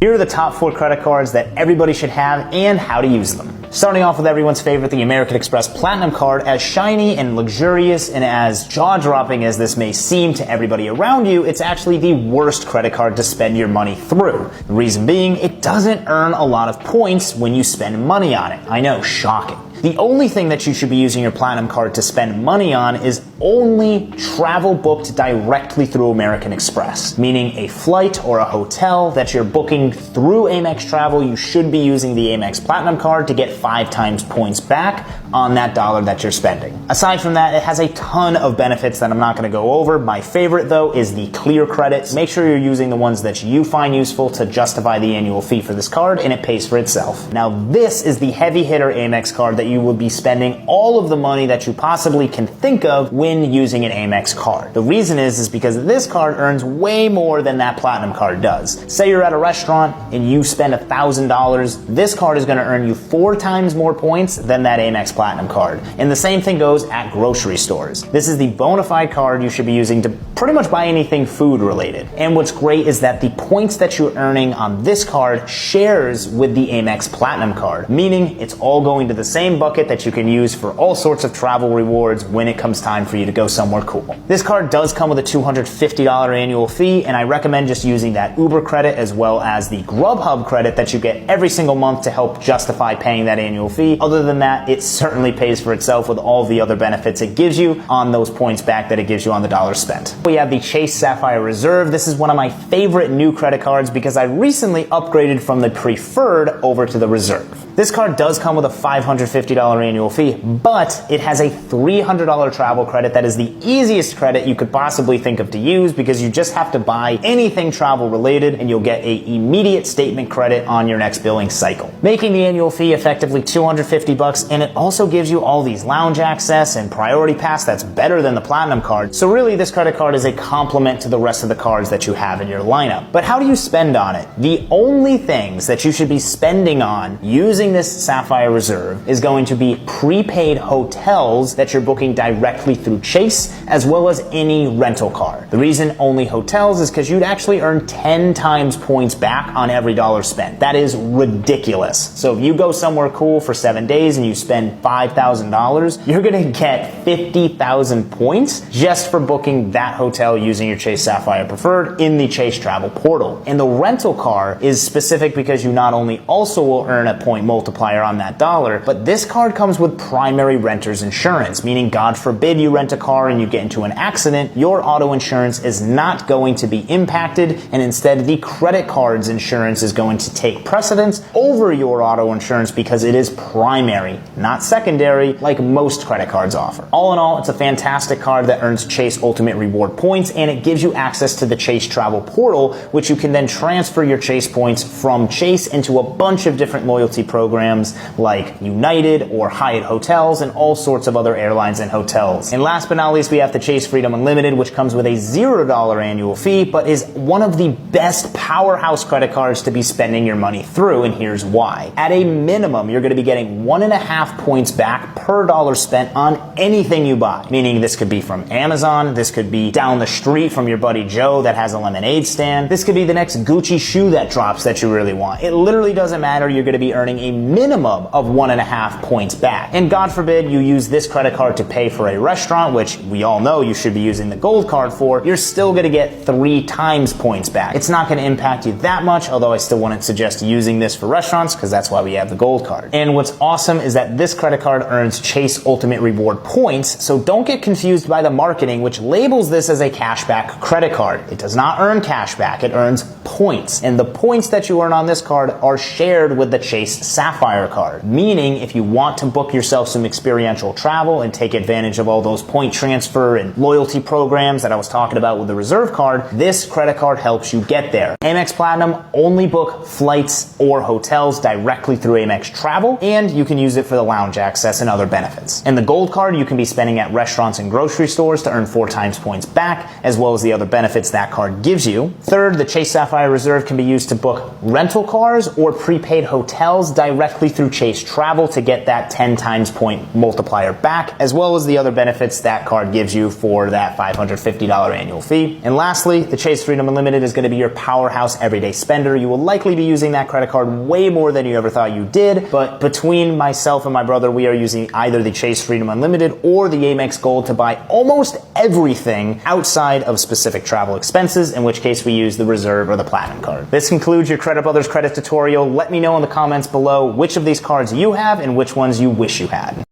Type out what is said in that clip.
Here are the top 4 credit cards that everybody should have and how to use them. Starting off with everyone's favorite, the American Express Platinum Card. As shiny and luxurious and as jaw-dropping as this may seem to everybody around you, it's actually the worst credit card to spend your money through. The reason being, it doesn't earn a lot of points when you spend money on it. I know, shocking. The only thing that you should be using your Platinum Card to spend money on is only travel booked directly through American Express, meaning a flight or a hotel that you're booking through Amex Travel. You should be using the Amex Platinum Card to get 5 times points back on that dollar that you're spending. Aside from that, it has a ton of benefits that I'm not going to go over. My favorite, though, is the Clear credits. Make sure you're using the ones that you find useful to justify the annual fee for this card, and it pays for itself. Now, this is the heavy hitter Amex card that you will be spending all of the money that you possibly can think of when using an Amex card. The reason is because this card earns way more than that Platinum Card does. Say you're at a restaurant and you spend $1,000, this card is going to earn you 4 times more points than that Amex Platinum Card. And the same thing goes at grocery stores. This is the bona fide card you should be using to pretty much buy anything food related. And what's great is that the points that you're earning on this card shares with the Amex Platinum Card, meaning it's all going to the same bucket that you can use for all sorts of travel rewards when it comes time for you to go somewhere cool. This card does come with a $250 annual fee, and I recommend just using that Uber credit as well as the Grubhub credit that you get every single month to help justify paying that annual fee. Other than that, it certainly pays for itself with all the other benefits it gives you on those points back that it gives you on the dollar spent. We have the Chase Sapphire Reserve. This is one of my favorite new credit cards because I recently upgraded from the Preferred over to the Reserve. This card does come with a $550 annual fee, but it has a $300 travel credit that is the easiest credit you could possibly think of to use because you just have to buy anything travel related and you'll get an immediate statement credit on your next billing cycle, making the annual fee effectively $250, and it also gives you all these lounge access and priority pass that's better than the Platinum Card. So really, this credit card is a complement to the rest of the cards that you have in your lineup. But how do you spend on it? The only things that you should be spending on using this Sapphire Reserve is going to be prepaid hotels that you're booking directly through Chase, as well as any rental car. The reason only hotels is because you'd actually earn 10 times points back on every dollar spent. That is ridiculous. So if you go somewhere cool for 7 days and you spend $5,000, you're gonna get 50,000 points just for booking that hotel using your Chase Sapphire Preferred in the Chase Travel Portal. And the rental car is specific because you not only also will earn a point multiplier on that dollar, but this card comes with primary renter's insurance, meaning God forbid you rent a car and you get into an accident, your auto insurance is not going to be impacted, and instead the credit card's insurance is going to take precedence over your auto insurance because it is primary, not secondary, like most credit cards offer. All in all, it's a fantastic card that earns Chase Ultimate Reward points, and it gives you access to the Chase Travel Portal, which you can then transfer your Chase points from Chase into a bunch of different loyalty programs like United or Hyatt Hotels and all sorts of other airlines and hotels. And last but not least, we have the Chase Freedom Unlimited, which comes with a $0 annual fee, but is one of the best powerhouse credit cards to be spending your money through, and here's why. At a minimum, you're going to be getting 1.5 points back per dollar spent on anything you buy, meaning this could be from Amazon, this could be down the street from your buddy Joe that has a lemonade stand, this could be the next Gucci shoe that drops that you really want. It literally doesn't matter. You're going to be earning a minimum of 1.5 points back. And God forbid you use this credit card to pay for a restaurant, which we all know you should be using the Gold Card for, you're still going to get 3 times points back. It's not going to impact you that much, although I still wouldn't suggest using this for restaurants because that's why we have the Gold Card. And what's awesome is that this credit card earns Chase Ultimate Reward points, so don't get confused by the marketing, which labels this as a cashback credit card. It does not earn cashback, it earns points. And the points that you earn on this card are shared with the Chase Sapphire card, meaning if you want to book yourself some experiential travel and take advantage of all those point transfer and loyalty programs that I was talking about with the Reserve card, this credit card helps you get there. Amex Platinum only book flights or hotels directly through Amex Travel, and you can use it for the lounge access and other benefits. And the Gold Card you can be spending at restaurants and grocery stores to earn 4 times points back, as well as the other benefits that card gives you. Third, the Chase Sapphire Reserve can be used to book rental cars or prepaid hotels directly through Chase Travel to get that 10 times point multiplier back, as well as the other benefits that card gives you for that $550 annual fee. And lastly, the Chase Freedom Unlimited is going to be your powerhouse everyday spender. You will likely be using that credit card way more than you ever thought you did, but between myself and my brother, we are using either the Chase Freedom Unlimited or the Amex Gold to buy almost everything outside of specific travel expenses, in which case we use the Reserve or the Platinum card. This concludes your Credit Brothers credit tutorial. Let me know in the comments below which of these cards you have and which ones you wish you had.